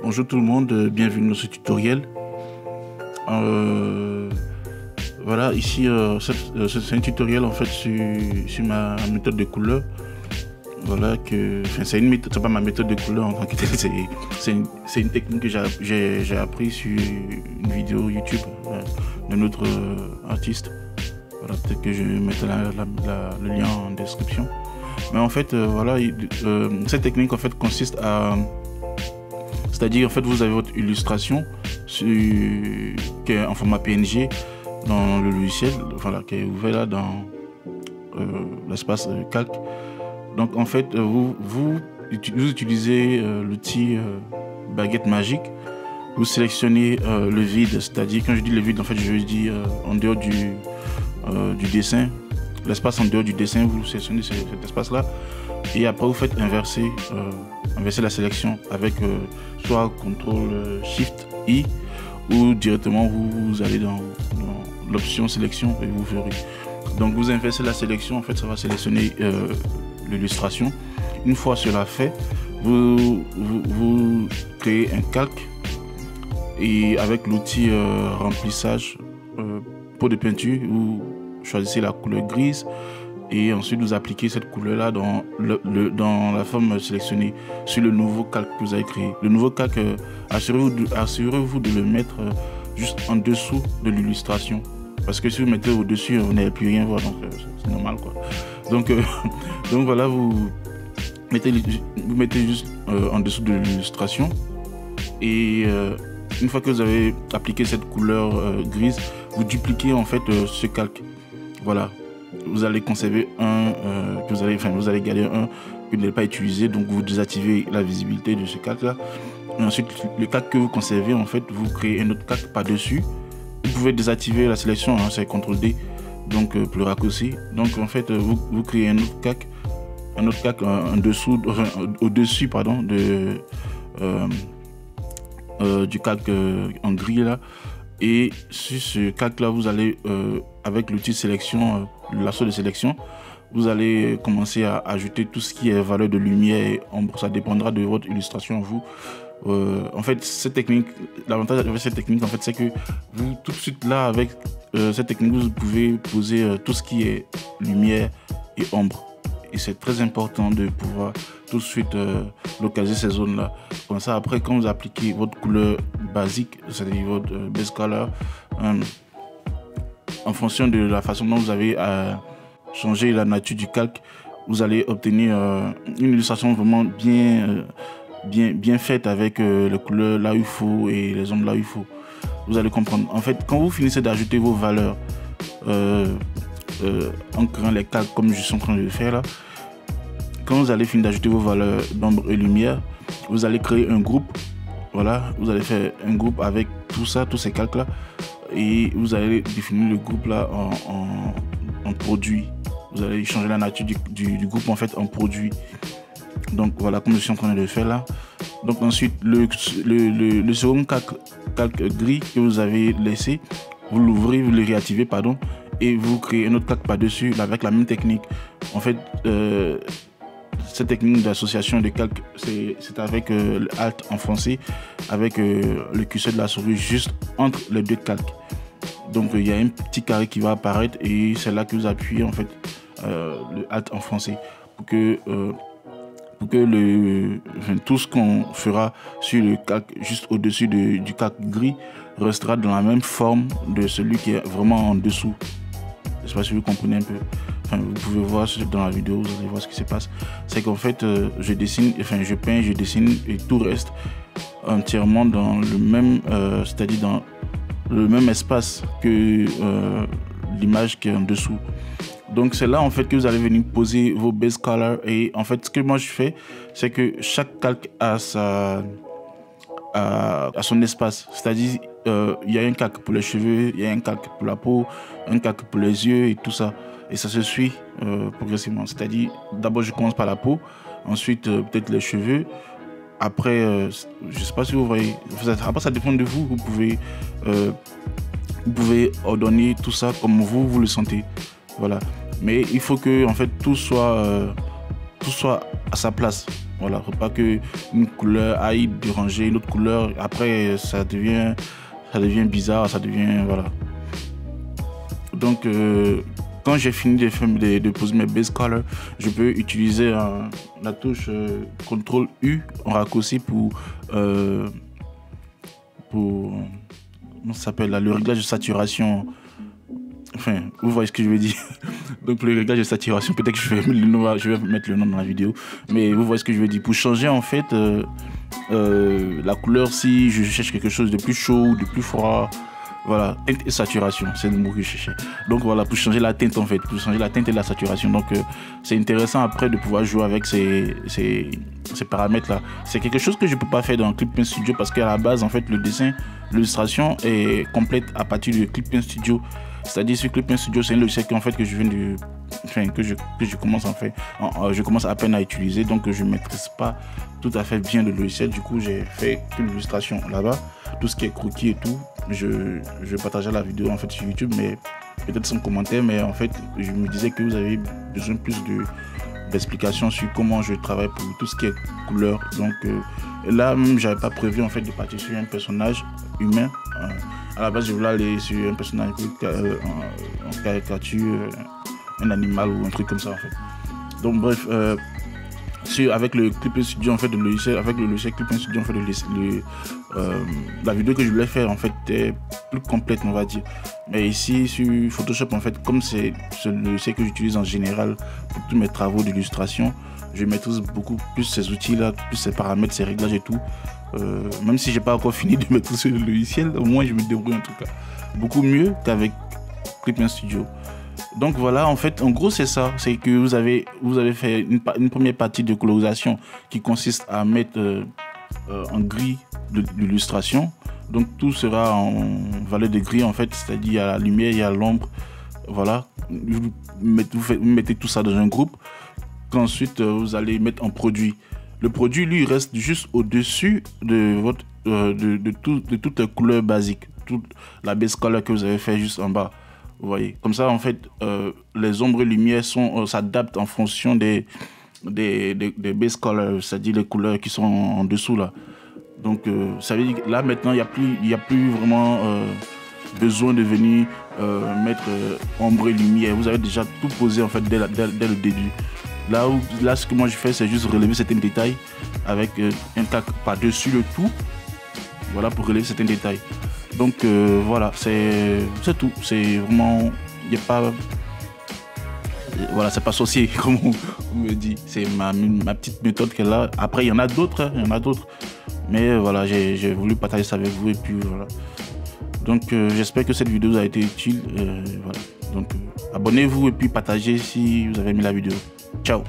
Bonjour tout le monde, bienvenue dans ce tutoriel. Voilà, ici c'est un tutoriel en fait sur ma méthode de couleur. Voilà c'est une méthode, c'est pas ma méthode de couleur en tant que telle, c'est une technique que j'ai appris sur une vidéo YouTube d'un autre artiste. Voilà, peut-être que je mettrai le lien en description. Mais en fait, voilà, cette technique en fait consiste à, c'est-à-dire en fait vous avez votre illustration qui est en format PNG dans le logiciel, voilà, qui est ouvert là dans l'espace calque. Donc en fait vous utilisez l'outil baguette magique. Vous sélectionnez le vide, c'est-à-dire quand je dis le vide en fait je veux dire en dehors du dessin, l'espace en dehors du dessin, vous sélectionnez cet espace là et après vous faites inverser la sélection avec soit CTRL SHIFT I ou directement vous allez dans l'option sélection et vous verrez. Donc vous inversez la sélection, en fait ça va sélectionner l'illustration. Une fois cela fait, vous créez un calque et avec l'outil remplissage pot de peinture, vous choisissez la couleur grise et ensuite vous appliquez cette couleur là dans la forme sélectionnée sur le nouveau calque que vous avez créé. Le nouveau calque, assurez-vous de le mettre juste en dessous de l'illustration, parce que si vous mettez au dessus vous n'allez plus rien voir, donc c'est normal quoi. Donc voilà, vous mettez juste en dessous de l'illustration et une fois que vous avez appliqué cette couleur grise, vous dupliquez en fait ce calque. Voilà, vous allez conserver vous allez garder un que vous n'allez pas utiliser, donc vous désactivez la visibilité de ce calque là. Et ensuite le calque que vous conservez, en fait vous créez un autre calque par dessus. Vous pouvez désactiver la sélection, hein, c'est CTRL D, donc pour le raccourci. Donc en fait vous créez un autre calque au-dessus pardon du calque en gris là, et sur ce calque là vous allez avec l'outil sélection, le lasso de sélection, vous allez commencer à ajouter tout ce qui est valeur de lumière et ombre. Ça dépendra de votre illustration vous. En fait cette technique, l'avantage avec cette technique en fait c'est que vous tout de suite là avec cette technique vous pouvez poser tout ce qui est lumière et ombre. Et c'est très important de pouvoir tout de suite localiser ces zones là. Comme ça après quand vous appliquez votre couleur basique, c'est-à-dire votre base color, en fonction de la façon dont vous avez changé la nature du calque, vous allez obtenir une illustration vraiment bien faite avec les couleurs là où il faut et les ombres là où il faut. Vous allez comprendre. En fait quand vous finissez d'ajouter vos valeurs en créant les calques comme je suis en train de le faire là, quand vous allez finir d'ajouter vos valeurs d'ombre et lumière, vous allez créer un groupe. Voilà, vous allez faire un groupe avec tout ça, tous ces calques là, et vous allez définir le groupe là en produit. Vous allez changer la nature du groupe en fait en produit. Donc voilà, comme je suis en train de le faire là. Donc ensuite le second calque gris que vous avez laissé, vous l'ouvrez, vous le réactivez pardon, et vous créez un autre calque par dessus avec la même technique. En fait cette technique d'association de calques, c'est avec le Alt enfoncé, avec le curseur de la souris juste entre les deux calques. Donc il y a un petit carré qui va apparaître et c'est là que vous appuyez en fait le Alt enfoncé pour que tout ce qu'on fera sur le calque juste au-dessus du calque gris restera dans la même forme de celui qui est vraiment en dessous. Je ne sais pas si vous comprenez un peu. Enfin, vous pouvez voir dans la vidéo, vous allez voir ce qui se passe. C'est qu'en fait, je peins, je dessine et tout reste entièrement dans le même, c'est-à-dire dans le même espace que l'image qui est en dessous. Donc c'est là en fait que vous allez venir poser vos base color. Et en fait ce que moi je fais, c'est que chaque calque a son espace. C'est-à-dire il y a un calque pour les cheveux, il y a un calque pour la peau, un calque pour les yeux et tout ça. Et ça se suit progressivement. C'est-à-dire d'abord je commence par la peau, ensuite peut-être les cheveux. Après, je sais pas si vous voyez. Après ça dépend de vous. Vous pouvez ordonner tout ça comme vous le sentez. Voilà. Mais il faut que en fait tout soit à sa place. Voilà, faut pas que une couleur aille déranger une autre couleur. Après, ça devient bizarre, ça devient, voilà. Donc, quand j'ai fini de poser mes base colors, je peux utiliser la touche CTRL U en raccourci pour comment ça s'appelle là, le réglage de saturation. Enfin, vous voyez ce que je veux dire. Donc le réglage de saturation, peut-être que je vais mettre le nom dans la vidéo, mais vous voyez ce que je veux dire. Pour changer en fait la couleur, si je cherche quelque chose de plus chaud, de plus froid, voilà, teinte et saturation, c'est le mot que je cherchais. Donc voilà, pour changer la teinte en fait, pour changer la teinte et la saturation. Donc c'est intéressant après de pouvoir jouer avec ces paramètres là. C'est quelque chose que je peux pas faire dans Clip Studio parce qu'à la base en fait le dessin, l'illustration est complète à partir de Clip Studio. C'est-à-dire sur Clip Studio, c'est un logiciel en fait que je viens de, enfin, que je commence en fait, je commence à peine à utiliser, donc je maîtrise pas tout à fait bien le logiciel. Du coup, j'ai fait une illustration là-bas, tout ce qui est croquis et tout. Je vais partager la vidéo en fait sur YouTube, mais peut-être sans commentaire. Mais en fait, je me disais que vous avez besoin plus d'explications sur comment je travaille pour tout ce qui est couleur. Donc là, même, j'avais pas prévu en fait de partir sur un personnage humain. À la base, je voulais aller sur un personnage en caricature, un animal ou un truc comme ça en fait. Donc bref, avec le Clip Studio en fait, avec le logiciel Clip Studio en fait, la vidéo que je voulais faire en fait était plus complète, on va dire. Mais ici sur Photoshop en fait, comme c'est le logiciel que j'utilise en général pour tous mes travaux d'illustration, je maîtrise beaucoup plus ces outils là, plus ces paramètres, ces réglages et tout. Même si j'ai pas encore fini de maîtriser le logiciel, au moins je me débrouille en tout cas beaucoup mieux qu'avec Clip Studio. Donc voilà, en fait, en gros c'est ça, c'est que vous avez fait une première partie de colorisation qui consiste à mettre en gris de l'illustration. Donc tout sera en valeur de gris en fait, c'est-à-dire il y a la lumière, il y a l'ombre, voilà. Vous mettez tout ça dans un groupe. Ensuite vous allez mettre en produit. Le produit lui reste juste au-dessus de votre de toute la couleur basique, toute la base color que vous avez fait juste en bas. Vous voyez, comme ça en fait les ombres et lumières s'adaptent en fonction des base colors, c'est-à-dire les couleurs qui sont en dessous là. Donc ça veut dire que là maintenant il y a plus vraiment besoin de venir mettre ombre et lumière. Vous avez déjà tout posé en fait dès le début. Là ce que moi je fais, c'est juste relever certains détails avec un tac par-dessus le tout. Voilà, pour relever certains détails. Donc voilà, c'est tout. C'est vraiment, il n'y a pas, voilà, c'est pas sorcier comme on me dit. C'est ma petite méthode qu'elle a. Après il y en a d'autres, mais voilà, j'ai voulu partager ça avec vous et puis voilà. Donc j'espère que cette vidéo vous a été utile. Voilà. Donc abonnez-vous et puis partagez si vous avez aimé la vidéo. Ciao.